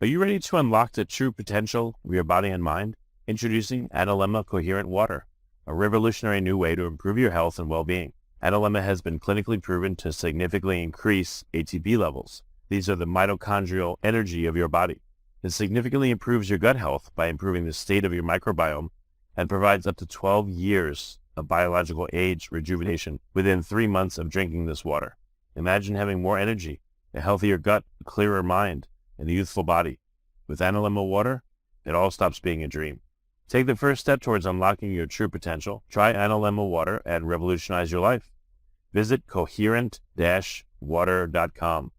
Are you ready to unlock the true potential of your body and mind? Introducing Analemma Coherent Water, a revolutionary new way to improve your health and well-being. Analemma has been clinically proven to significantly increase ATP levels. These are the mitochondrial energy of your body. It significantly improves your gut health by improving the state of your microbiome and provides up to 12 years of biological age rejuvenation within 3 months of drinking this water. Imagine having more energy, a healthier gut, a clearer mind, and a youthful body. With Analemma water, it all stops being a dream. Take the first step towards unlocking your true potential. Try Analemma water and revolutionize your life. Visit coherent-water.com.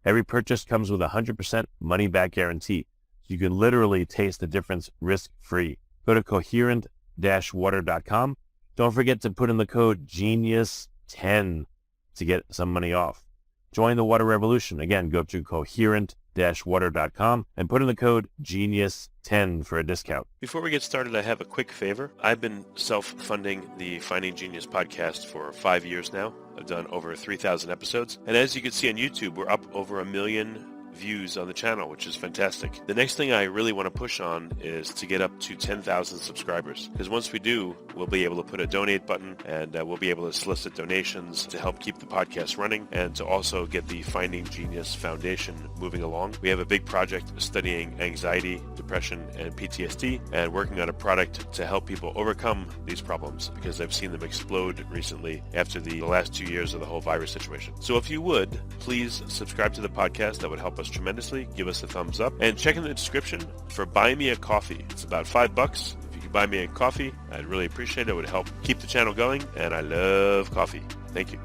Every purchase comes with a 100% money-back guarantee. You can literally taste the difference risk-free. Go to coherent-water.com. Don't forget to put in the code GENIUS10 to get some money off. Join the water revolution. Again, go to coherent-water.com and put in the code GENIUS10 for a discount. Before we get started, I have a quick favor. I've been self-funding the Finding Genius podcast for 5 years now. I've done over 3,000 episodes. And as you can see on YouTube, we're up over 1 million views on the channel, which is fantastic. The next thing I really want to push on is to get up to 10,000 subscribers, because once we do, we'll be able to put a donate button, and we'll be able to solicit donations to help keep the podcast running and to also get the Finding Genius Foundation moving along. We have a big project studying anxiety, depression, and PTSD, and working on a product to help people overcome these problems, because I've seen them explode recently after the last 2 years of the whole virus situation. So if you would, please subscribe to the podcast. That would help us tremendously. Give us a thumbs up and check in the description for Buy Me a Coffee. It's about $5. If you could buy me a coffee, I'd really appreciate it. It would help keep the channel going, and I love coffee. Thank you.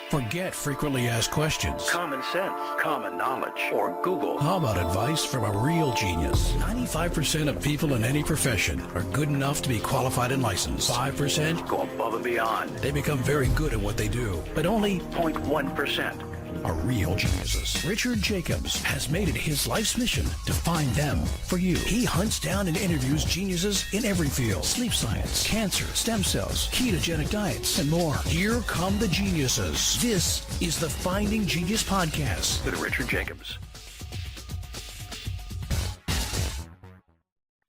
Forget frequently asked questions. Common sense, common knowledge, or Google. How about advice from a real genius? 95% of people in any profession are good enough to be qualified and licensed. 5% go above and beyond. They become very good at what they do, but only 0.1% are real geniuses. Richard Jacobs has made it his life's mission to find them for you. He hunts down and interviews geniuses in every field: sleep science, cancer, stem cells, ketogenic diets, and more. Here come the geniuses. This is the Finding Genius Podcast with Richard Jacobs.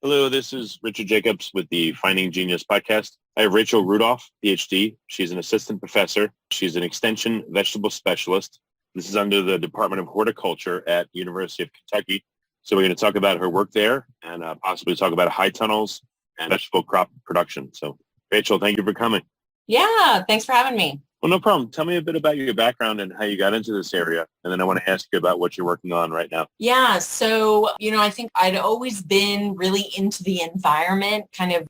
Hello, this is Richard Jacobs with the Finding Genius Podcast. I have Rachel Rudolph, PhD. She's an assistant professor. She's an extension vegetable specialist. This is under the Department of Horticulture at University of Kentucky. So we're going to talk about her work there and possibly talk about high tunnels and vegetable crop production. So Rachel, thank you for coming. Yeah, thanks for having me. Well, no problem. Tell me a bit about your background and how you got into this area. And then I want to ask you about what you're working on right now. Yeah, so, I think I'd always been really into the environment, kind of,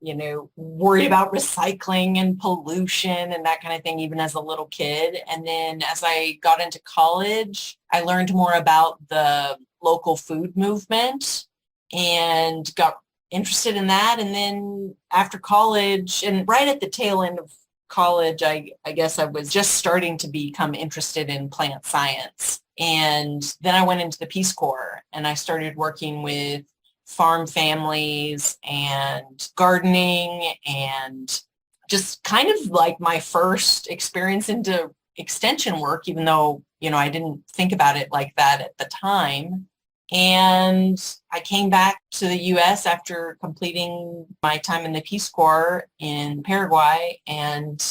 worried about recycling and pollution and that kind of thing, even as a little kid. And then as I got into college, I learned more about the local food movement and got interested in that. And then after college, and right at the tail end of college, I guess I was just starting to become interested in plant science. And then I went into the Peace Corps and I started working with farm families and gardening, and just kind of like my first experience into extension work, even though, I didn't think about it like that at the time. And I came back to the U.S. after completing my time in the Peace Corps in Paraguay, and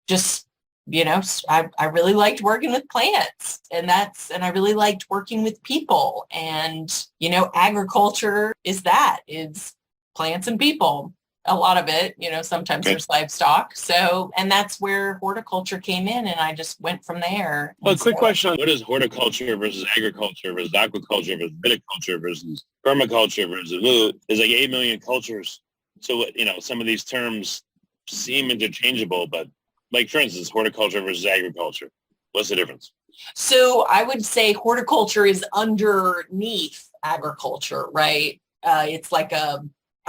just, I really liked working with plants, and I really liked working with people. And, agriculture is plants and people. A lot of it, sometimes there's livestock. So, and that's where horticulture came in, and I just went from there. Well, quick question. What is horticulture versus agriculture versus aquaculture versus viticulture versus permaculture versus, there's like 8 million cultures. So, some of these terms seem interchangeable, but like, for instance, horticulture versus agriculture. What's the difference? So I would say horticulture is underneath agriculture, right? It's like a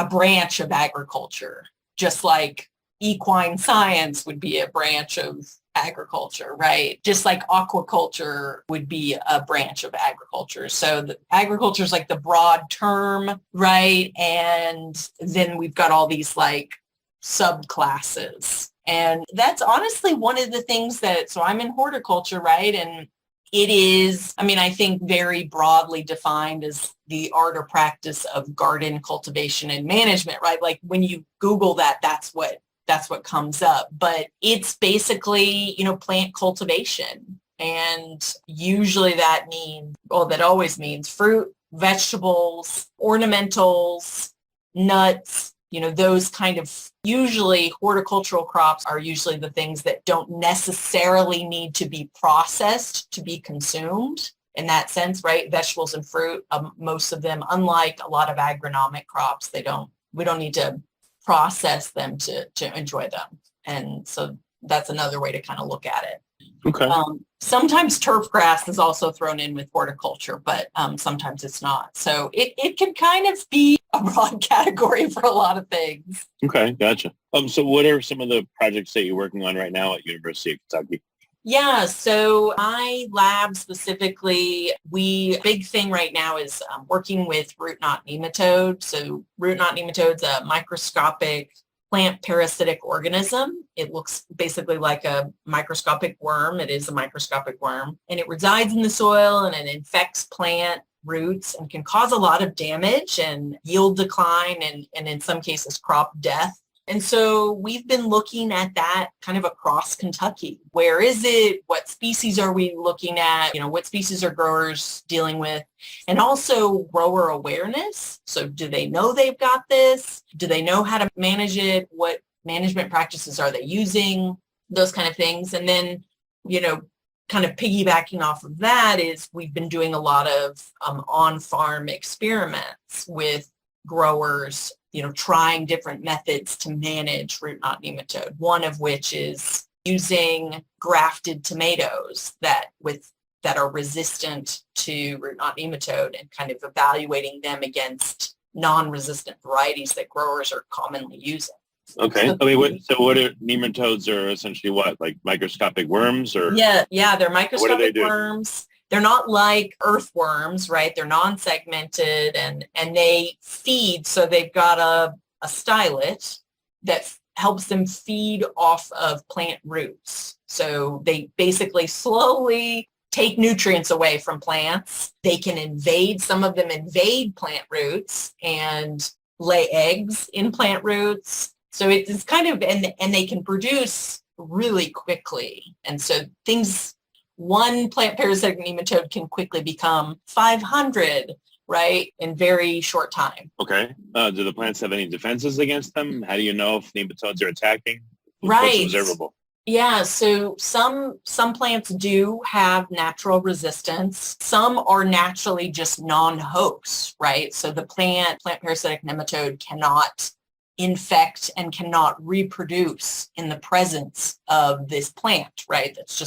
branch of agriculture, just like equine science would be a branch of agriculture, right? Just like aquaculture would be a branch of agriculture. So the agriculture is like the broad term, right? And then we've got all these like subclasses. And that's honestly one of the things so I'm in horticulture, right? And It is, I mean, I think very broadly defined as the art or practice of garden cultivation and management, right? Like when you Google that, that's what comes up. But it's basically, plant cultivation. And usually that means, that always means fruit, vegetables, ornamentals, nuts, those kind of, usually horticultural crops are usually the things that don't necessarily need to be processed to be consumed in that sense, right? Vegetables and fruit, most of them, unlike a lot of agronomic crops, we don't need to process them to enjoy them. And so that's another way to kind of look at it. Okay. Sometimes turf grass is also thrown in with horticulture, but sometimes it's not. So it can kind of be a broad category for a lot of things. Okay, gotcha. So what are some of the projects that you're working on right now at University of Kentucky? Yeah, so my lab specifically, big thing right now is working with root knot nematodes. So root knot nematodes, a microscopic plant parasitic organism. It looks basically like a microscopic worm. It is a microscopic worm, and it resides in the soil and it infects plant roots and can cause a lot of damage and yield decline and in some cases crop death. And so we've been looking at that kind of across Kentucky. Where is it? What species are we looking at? What species are growers dealing with? And also grower awareness. So do they know they've got this? Do they know how to manage it? What management practices are they using? Those kind of things. And then, kind of piggybacking off of that is we've been doing a lot of on-farm experiments with growers, trying different methods to manage root knot nematode, one of which is using grafted tomatoes that are resistant to root knot nematode and kind of evaluating them against non-resistant varieties that growers are commonly using. Okay. I mean, what are nematodes are essentially what, like microscopic worms or? Yeah, they're microscopic do? worms. They're not like earthworms, right? They're non-segmented and they feed. So they've got a stylet that helps them feed off of plant roots. So they basically slowly take nutrients away from plants. They can some of them invade plant roots and lay eggs in plant roots. So it's kind of, and they can produce really quickly. And so one plant parasitic nematode can quickly become 500, right, in very short time. Okay. Do the plants have any defenses against them? How do you know if nematodes are attacking? Right. What's observable? Yeah, so some plants do have natural resistance. Some are naturally just non-hosts, right? So the plant parasitic nematode cannot infect and cannot reproduce in the presence of this plant, right? It's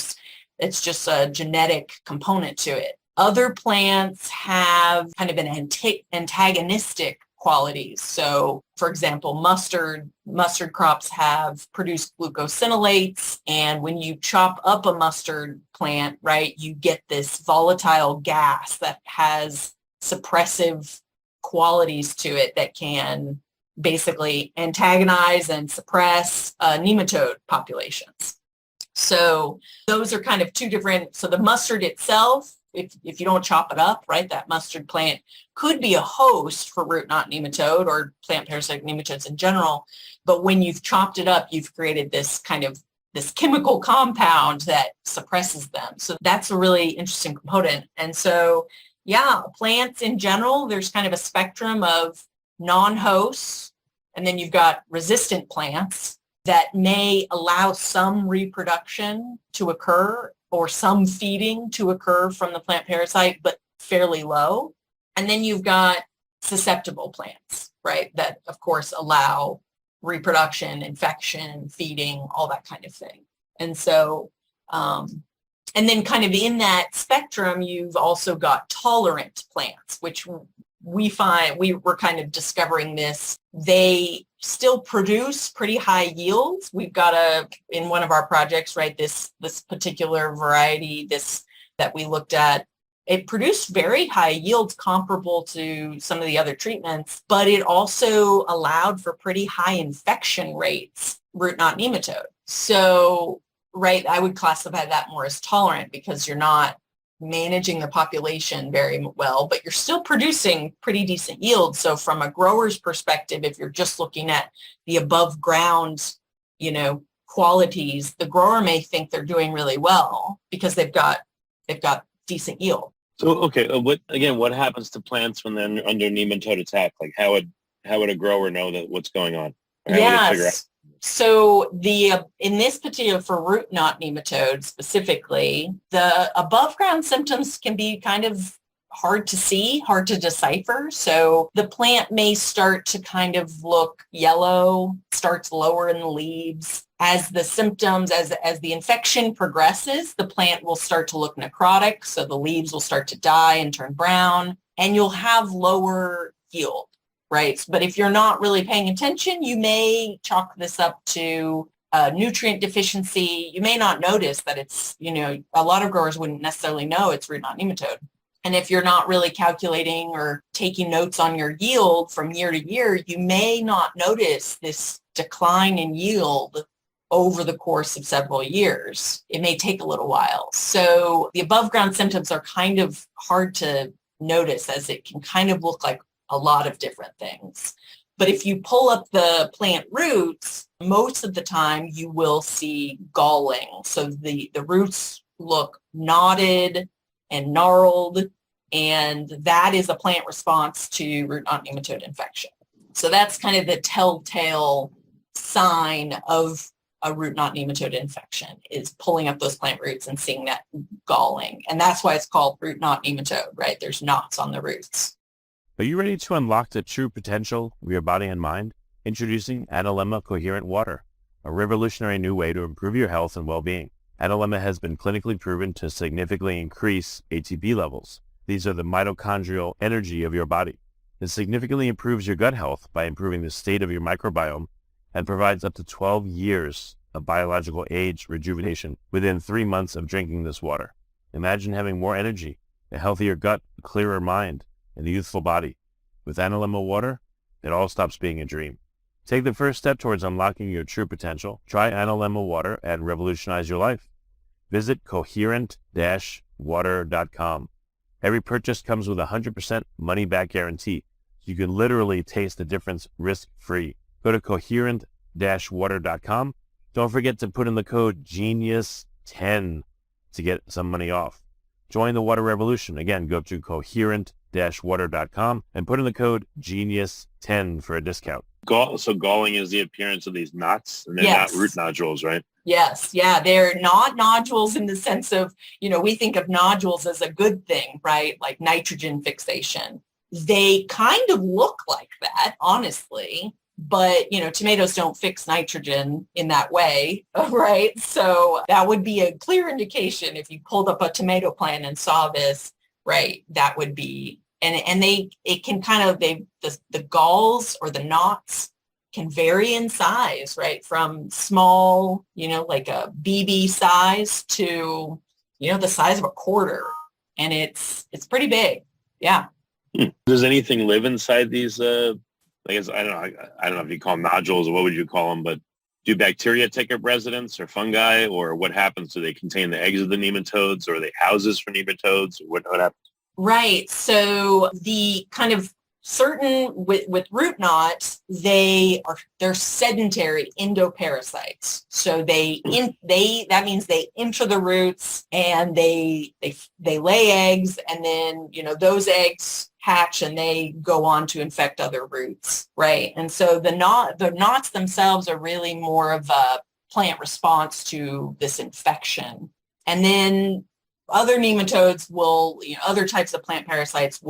just a genetic component to it. Other plants have kind of an antagonistic qualities. So, for example, mustard crops have produced glucosinolates, and when you chop up a mustard plant, right, you get this volatile gas that has suppressive qualities to it that can basically antagonize and suppress nematode populations. So those are kind of two different, so the mustard itself, if you don't chop it up, right, that mustard plant could be a host for root knot nematode or plant parasitic nematodes in general. But when you've chopped it up, you've created this chemical compound that suppresses them. So that's a really interesting component. And so, yeah, plants in general, there's kind of a spectrum of non-hosts, and then you've got resistant plants that may allow some reproduction to occur or some feeding to occur from the plant parasite, but fairly low. And then you've got susceptible plants, right, that of course allow reproduction, infection, feeding, all that kind of thing. And so, and then kind of in that spectrum, you've also got tolerant plants, which we find we're kind of discovering this. They still produce pretty high yields. We've got in one of our projects, right, this particular variety, that we looked at, it produced very high yields comparable to some of the other treatments, but it also allowed for pretty high infection rates, root knot nematode. So, right, I would classify that more as tolerant because you're not managing the population very well, but you're still producing pretty decent yield. So from a grower's perspective, if you're just looking at the above ground, qualities, the grower may think they're doing really well because they've got decent yield. So, okay, what happens to plants when they're under nematode attack? Like how would a grower know that what's going on? Or how would they figure out? So in this particular, for root knot nematodes specifically, the above ground symptoms can be kind of hard to see, hard to decipher. So the plant may start to kind of look yellow, starts lower in the leaves. As the symptoms, as the infection progresses, the plant will start to look necrotic. So the leaves will start to die and turn brown, and you'll have lower yield. Right. But if you're not really paying attention, you may chalk this up to nutrient deficiency. You may not notice that it's, a lot of growers wouldn't necessarily know it's root knot nematode. And if you're not really calculating or taking notes on your yield from year to year, you may not notice this decline in yield over the course of several years. It may take a little while. So the above ground symptoms are kind of hard to notice, as it can kind of look like a lot of different things. But if you pull up the plant roots, most of the time you will see galling. So the roots look knotted and gnarled, and that is a plant response to root knot nematode infection. So that's kind of the telltale sign of a root knot nematode infection, is pulling up those plant roots and seeing that galling. And that's why it's called root knot nematode, right? There's knots on the roots. Are you ready to unlock the true potential of your body and mind? Introducing Analemma Coherent Water, a revolutionary new way to improve your health and well-being. Analemma has been clinically proven to significantly increase ATP levels. These are the mitochondrial energy of your body. It significantly improves your gut health by improving the state of your microbiome and provides up to 12 years of biological age rejuvenation within 3 months of drinking this water. Imagine having more energy, a healthier gut, a clearer mind, and a youthful body. With Analemma water, it all stops being a dream. Take the first step towards unlocking your true potential. Try Analemma water and revolutionize your life. Visit coherent-water.com. Every purchase comes with a 100% money-back guarantee. You can literally taste the difference risk-free. Go to coherent-water.com. Don't forget to put in the code GENIUS10 to get some money off. Join the water revolution. Again, go to coherent-water.com and put in the code GENIUS10 for a discount. So galling is the appearance of these knots, and they're not root nodules, right? Yes. Yeah. They're not nodules in the sense of, we think of nodules as a good thing, right? Like nitrogen fixation. They kind of look like that, honestly. But, tomatoes don't fix nitrogen in that way, right? So that would be a clear indication if you pulled up a tomato plant and saw this, right? That would be, the galls or the knots can vary in size, right? From small, like a BB size to, the size of a quarter. And it's pretty big. Yeah. Does anything live inside these, I guess, I don't know if you call them nodules or what would you call them, but do bacteria take up residence, or fungi, or what happens? Do they contain the eggs of the nematodes, or are they houses for nematodes? What happens? Right. So the kind of certain with root knots, they're sedentary endoparasites. So that means they enter the roots and they lay eggs, and then those eggs hatch and they go on to infect other roots, right? And so the knots themselves are really more of a plant response to this infection. And then other nematodes other types of plant parasites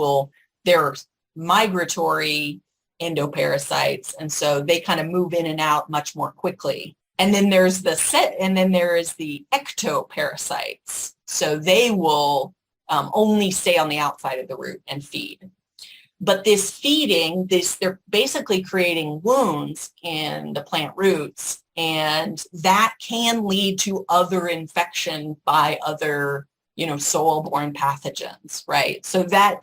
they're migratory endoparasites, and so they kind of move in and out much more quickly. And then there is the ectoparasites. So they will only stay on the outside of the root and feed. But they're basically creating wounds in the plant roots, and that can lead to other infection by other, soil-borne pathogens, right? So that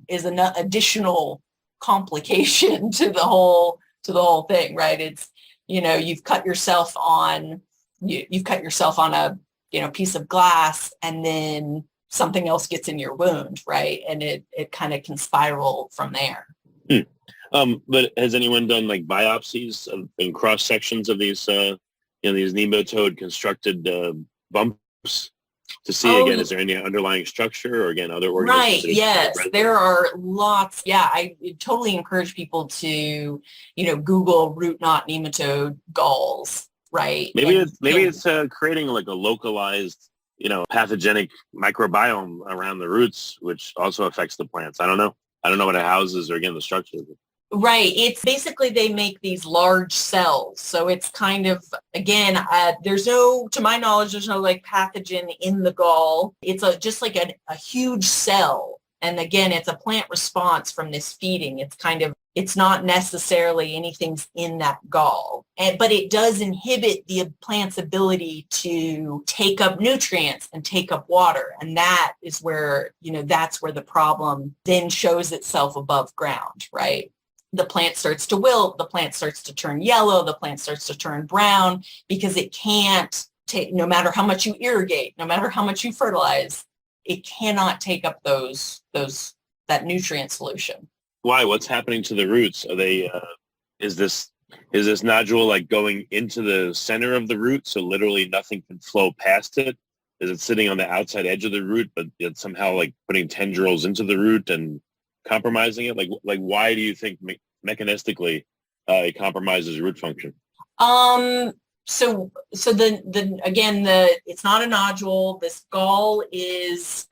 is an additional complication to the whole thing, right? It's, you've cut yourself on a, piece of glass, and then something else gets in your wound, right? And it kind of can spiral from there. But has anyone done like biopsies and cross sections of these, these nematode constructed bumps to see again, is there any underlying structure or again, other organisms? Right. Yes, there are lots. Yeah, I totally encourage people to, Google root knot nematode galls, right? Maybe it's creating like a localized, pathogenic microbiome around the roots, which also affects the plants. I don't know. I don't know what it houses or again, the structure. Right. It's basically they make these large cells. So it's kind of, again, to my knowledge, there's no like pathogen in the gall. It's just like a huge cell. And again, it's a plant response from this feeding. It's not necessarily anything's in that gall, but it does inhibit the plant's ability to take up nutrients and take up water. And that is where, that's where the problem then shows itself above ground, right? The plant starts to wilt, the plant starts to turn yellow, the plant starts to turn brown because it can't take, no matter how much you irrigate, no matter how much you fertilize, it cannot take up that nutrient solution. Why? What's happening to the roots? Are they, is this nodule like going into the center of the root? So literally nothing can flow past it? Is it sitting on the outside edge of the root, but it's somehow like putting tendrils into the root and compromising it? Like why do you think mechanistically it compromises root function? So it's not a nodule. This gall is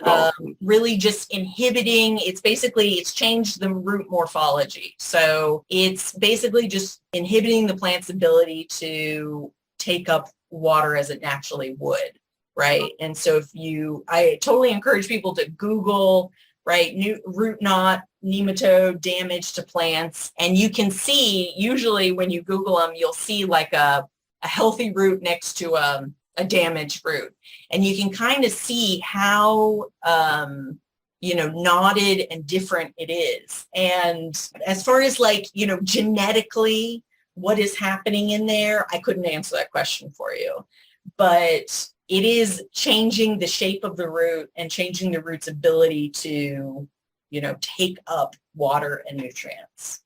really just inhibiting. It's changed the root morphology. So it's basically just inhibiting the plant's ability to take up water as it naturally would, right? And so I totally encourage people to Google, right, root knot nematode damage to plants. And you can see, usually when you Google them, you'll see like a healthy root next to a damaged root. And you can kind of see how, knotted and different it is. And as far as like, genetically, what is happening in there, I couldn't answer that question for you. But it is changing the shape of the root and changing the root's ability to, take up water and nutrients.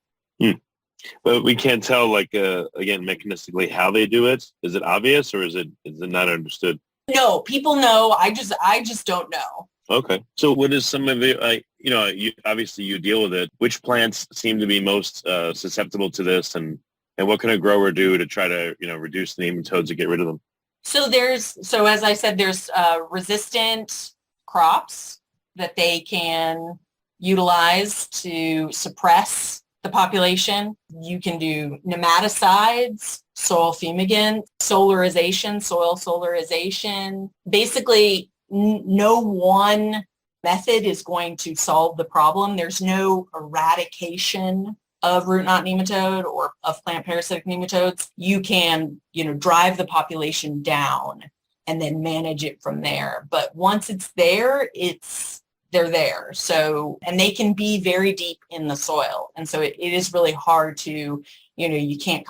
But we can't tell, like, again, mechanistically how they do it. Is it obvious or is it not understood? No, people know. I just don't know. Okay. So what is some of it, obviously you deal with it. Which plants seem to be most susceptible to this and what can a grower do to try to, reduce the nematodes or get rid of them? So as I said, there's resistant crops that they can utilize to suppress the population. You can do nematicides, soil fumigant, solarization, soil solarization. Basically, no one method is going to solve the problem. There's no eradication of root knot nematode or of plant parasitic nematodes. You can, drive the population down and then manage it from there. But once it's there, they're there. So, and they can be very deep in the soil. And so it is really hard to, you can't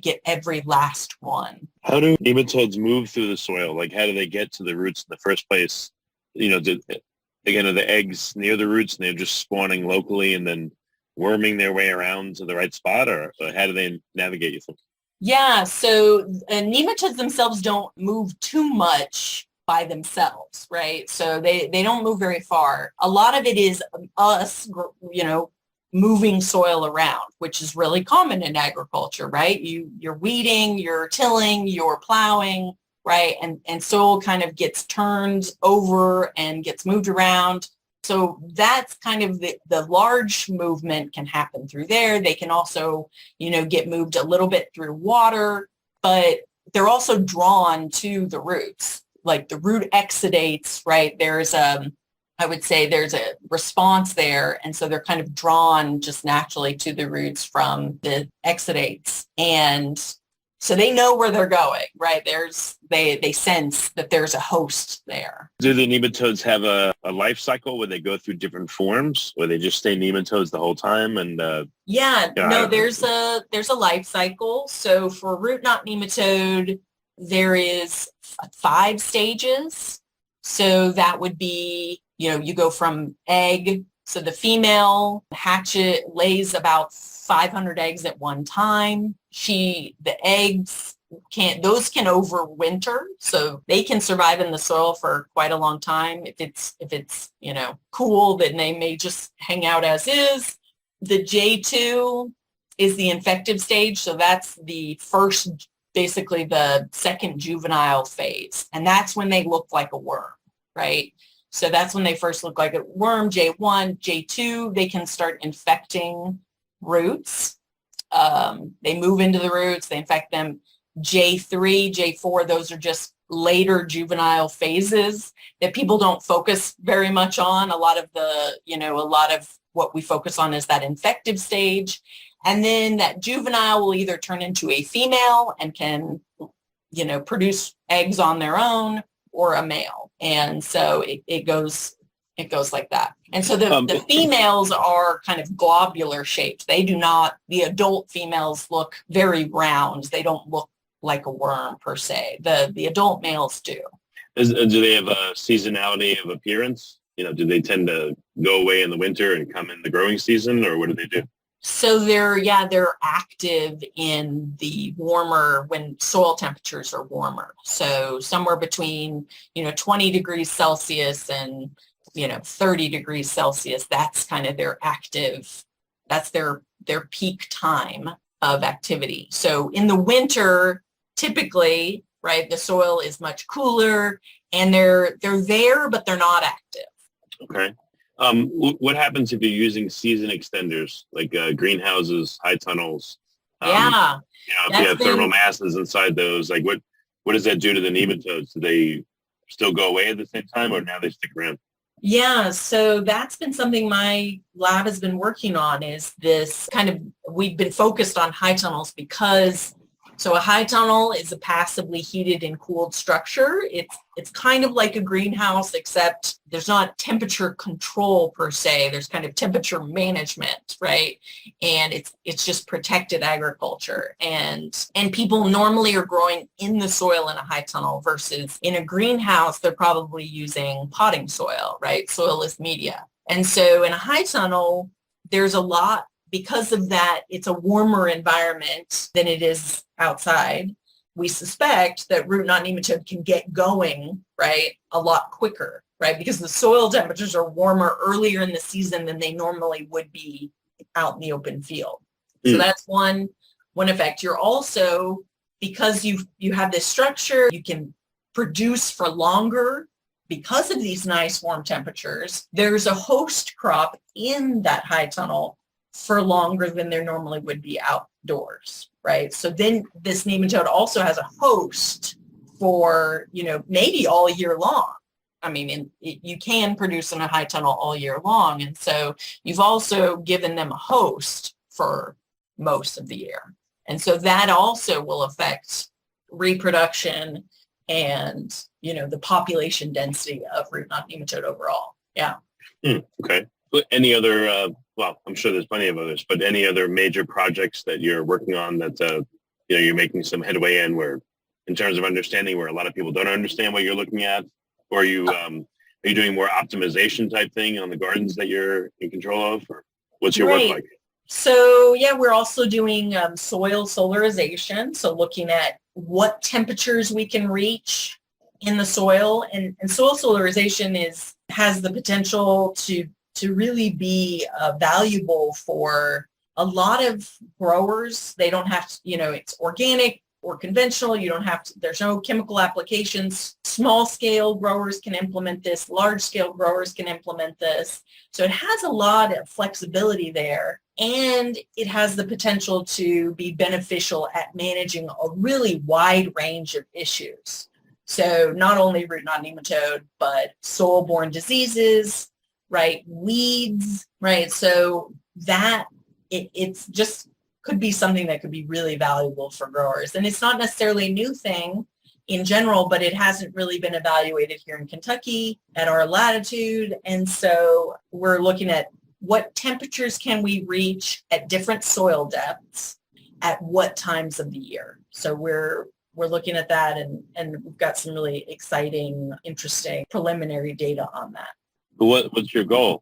get every last one. How do nematodes move through the soil? Like, how do they get to the roots in the first place? Are the eggs near the roots and they're just spawning locally and then worming their way around to the right spot, or how do they navigate, you think? Yeah, so nematodes themselves don't move too much by themselves, right? So they don't move very far. A lot of it is us, moving soil around, which is really common in agriculture, right? You're weeding, you're tilling, you're plowing, right? And soil kind of gets turned over and gets moved around. So that's kind of the large movement can happen through there. They can also, get moved a little bit through water, but they're also drawn to the roots. Like the root exudates, right? I would say there's a response there. And so they're kind of drawn just naturally to the roots from the exudates. And so they know where they're going, right? They sense that there's a host there. Do the nematodes have a life cycle where they go through different forms, or they just stay nematodes the whole time? And there's a life cycle. So for root knot nematode, there is 5 stages. So that would be, you go from egg. So the female hatchet lays about 500 eggs at one time. The eggs can overwinter, so they can survive in the soil for quite a long time. If it's cool, then they may just hang out as is. The J2 is the infective stage, so that's basically the second juvenile phase, and that's when they look like a worm, right? So that's when they first look like a worm. J1, J2, they can start infecting roots. They move into the roots, they infect them. J3, J4, those are just later juvenile phases that people don't focus very much on. A lot of what we focus on is that infective stage. And then that juvenile will either turn into a female and can, produce eggs on their own, or a male. And so it goes like that. And so the females are kind of globular shaped. The adult females look very round. They don't look like a worm per se. The adult males do. Do they have a seasonality of appearance? Do they tend to go away in the winter and come in the growing season, or what do they do? So they're active in the warmer, when soil temperatures are warmer. So somewhere between, 20 degrees Celsius and, 30 degrees Celsius, that's kind of that's their peak time of activity. So in the winter, typically, right, the soil is much cooler and they're there, but they're not active. Okay. What happens if you're using season extenders, like greenhouses, high tunnels? Yeah. If you have thermal masses inside those, like what does that do to the nematodes? Do they still go away at the same time, or now they stick around? Yeah, so that's been something my lab has been working on, is this we've been focused on high tunnels because, so a high tunnel is a passively heated and cooled structure. It's kind of like a greenhouse, except there's not temperature control per se. There's kind of temperature management, right? And it's just protected agriculture. And people normally are growing in the soil in a high tunnel, versus in a greenhouse, they're probably using potting soil, right? Soil is media. And so in a high tunnel, there's a lot, because of that, it's a warmer environment than it is outside. We suspect that root knot nematode can get going, right, a lot quicker, right, because the soil temperatures are warmer earlier in the season than they normally would be out in the open field. So that's one effect. You're also, because you have this structure, you can produce for longer because of these nice warm temperatures. There's a host crop in that high tunnel for longer than there normally would be outdoors, right? So then this nematode also has a host for, maybe all year long. I mean, you can produce in a high tunnel all year long. And so you've also given them a host for most of the year. And so that also will affect reproduction and, the population density of root knot nematode overall. Yeah. Okay. Any other, I'm sure there's plenty of others, but any other major projects that you're working on that, you're making some headway in, where, in terms of understanding, where a lot of people don't understand what you're looking at? Or are you doing more optimization type thing on the gardens that you're in control of? Or what's your work like? So yeah, we're also doing soil solarization. So looking at what temperatures we can reach in the soil, and soil solarization has the potential to really be valuable for a lot of growers. They don't have to, it's organic or conventional. You don't have to, there's no chemical applications. Small scale growers can implement this. Large scale growers can implement this. So it has a lot of flexibility there, and it has the potential to be beneficial at managing a really wide range of issues. So not only root knot nematode, but soil-borne diseases, right? Weeds, right? So that it's just could be something that could be really valuable for growers. And it's not necessarily a new thing in general, but it hasn't really been evaluated here in Kentucky at our latitude. And so we're looking at what temperatures can we reach at different soil depths at what times of the year. So we're we're looking at that, and we've got some really exciting, interesting preliminary data on that. What's your goal?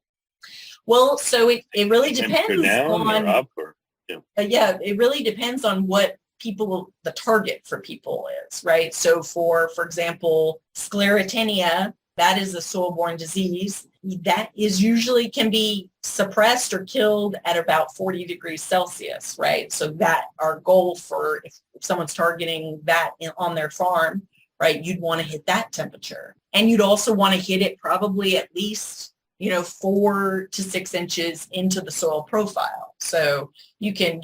Well, so it really depends down on, or up or, it really depends on what the target for people is, right? So for example, sclerotinia, that is a soil-borne disease that is usually can be suppressed or killed at about 40 degrees Celsius, right? So that our goal for if someone's targeting that on their farm, right, you'd want to hit that temperature. And you'd also want to hit it probably at least 4 to 6 inches into the soil profile. So if you can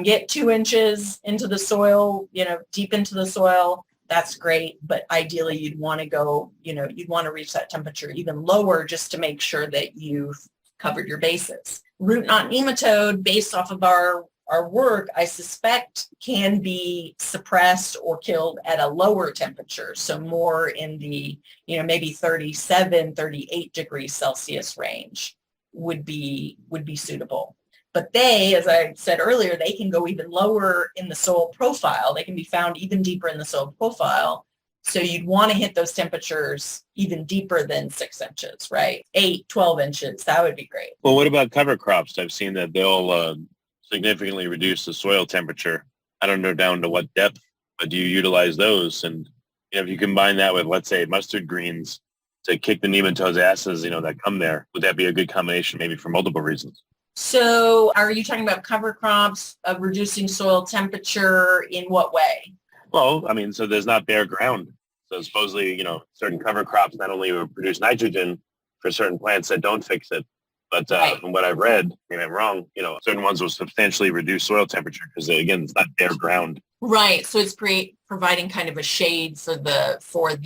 get 2 inches into the soil, deep into the soil, that's great. But ideally you'd want to go, you'd want to reach that temperature even lower just to make sure that you've covered your bases. Root knot nematode, based off of our work, I suspect can be suppressed or killed at a lower temperature. So more in the, maybe 37, 38 degrees Celsius range would be suitable. But they, as I said earlier, they can go even lower in the soil profile. They can be found even deeper in the soil profile. So you'd want to hit those temperatures even deeper than 6 inches, right? 8, 12 inches, that would be great. Well, what about cover crops? I've seen that they'll significantly reduce the soil temperature. I don't know down to what depth, but do you utilize those? And if you combine that with, let's say, mustard greens to kick the nematodes' asses, that come there, would that be a good combination maybe for multiple reasons? So are you talking about cover crops of reducing soil temperature in what way? Well, so there's not bare ground. So supposedly, certain cover crops not only will produce nitrogen for certain plants that don't fix it, but from what I've read, maybe I'm wrong, certain ones will substantially reduce soil temperature because, again, it's not bare ground. Right. So it's providing kind of a shade for the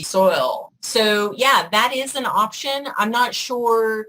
soil. So, yeah, that is an option. I'm not sure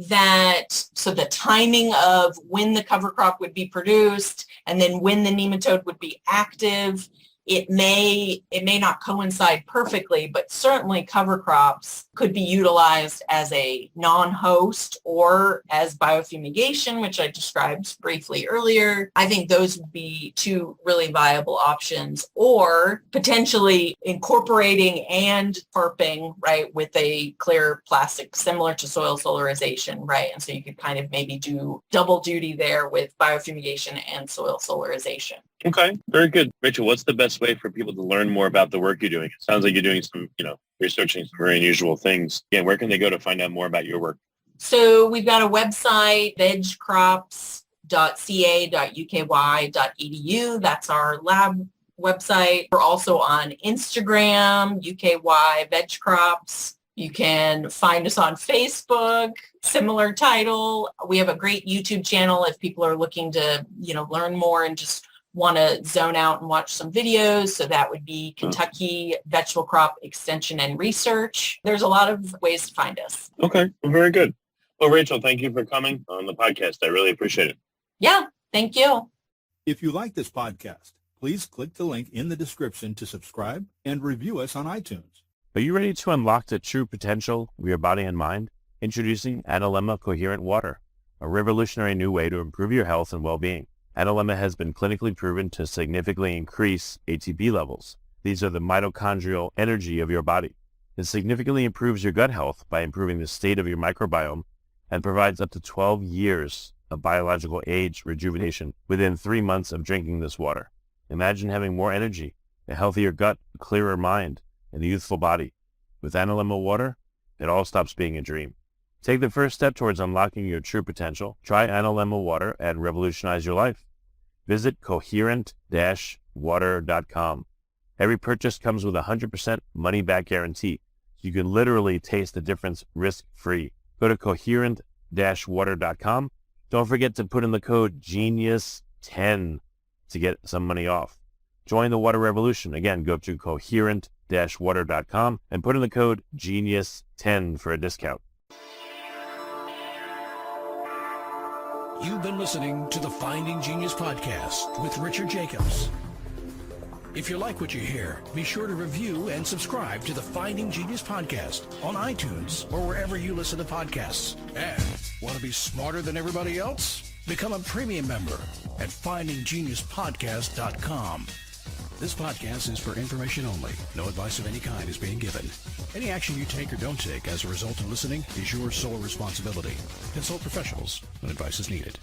so the timing of when the cover crop would be produced and then when the nematode would be active, it may not coincide perfectly, but certainly cover crops could be utilized as a non-host or as biofumigation, which I described briefly earlier. I think those would be two really viable options, or potentially incorporating and tarping, right, with a clear plastic similar to soil solarization, right? And so you could kind of maybe do double duty there with biofumigation and soil solarization. Okay, very good. Rachel, what's the best way for people to learn more about the work you're doing? It sounds like you're doing some, researching some very unusual things. Again, where can they go to find out more about your work? So we've got a website, vegcrops.ca.uky.edu. That's our lab website. We're also on Instagram, UKY VegCrops. You can find us on Facebook, similar title. We have a great YouTube channel if people are looking to, learn more and just want to zone out and watch some videos. So that would be Kentucky Vegetable Crop Extension and Research. There's a lot of ways to find us. Okay, well, very good. Well, Rachel, thank you for coming on the podcast. I really appreciate it. Yeah, thank you. If you like this podcast, please click the link in the description to subscribe and review us on iTunes. Are you ready to unlock the true potential of your body and mind? Introducing Analemma Coherent Water, a revolutionary new way to improve your health and well-being. Analemma has been clinically proven to significantly increase ATP levels. These are the mitochondrial energy of your body. It significantly improves your gut health by improving the state of your microbiome and provides up to 12 years of biological age rejuvenation within 3 months of drinking this water. Imagine having more energy, a healthier gut, a clearer mind, and a youthful body. With Analemma water, it all stops being a dream. Take the first step towards unlocking your true potential. Try Analemma water and revolutionize your life. Visit coherent-water.com. Every purchase comes with a 100% money-back guarantee. You can literally taste the difference risk-free. Go to coherent-water.com. Don't forget to put in the code GENIUS10 to get some money off. Join the water revolution. Again, go to coherent-water.com and put in the code GENIUS10 for a discount. You've been listening to the Finding Genius podcast with Richard Jacobs. If you like what you hear, be sure to review and subscribe to the Finding Genius podcast on iTunes or wherever you listen to podcasts. And want to be smarter than everybody else? Become a premium member at findinggeniuspodcast.com. This podcast is for information only. No advice of any kind is being given. Any action you take or don't take as a result of listening is your sole responsibility. Consult professionals when advice is needed.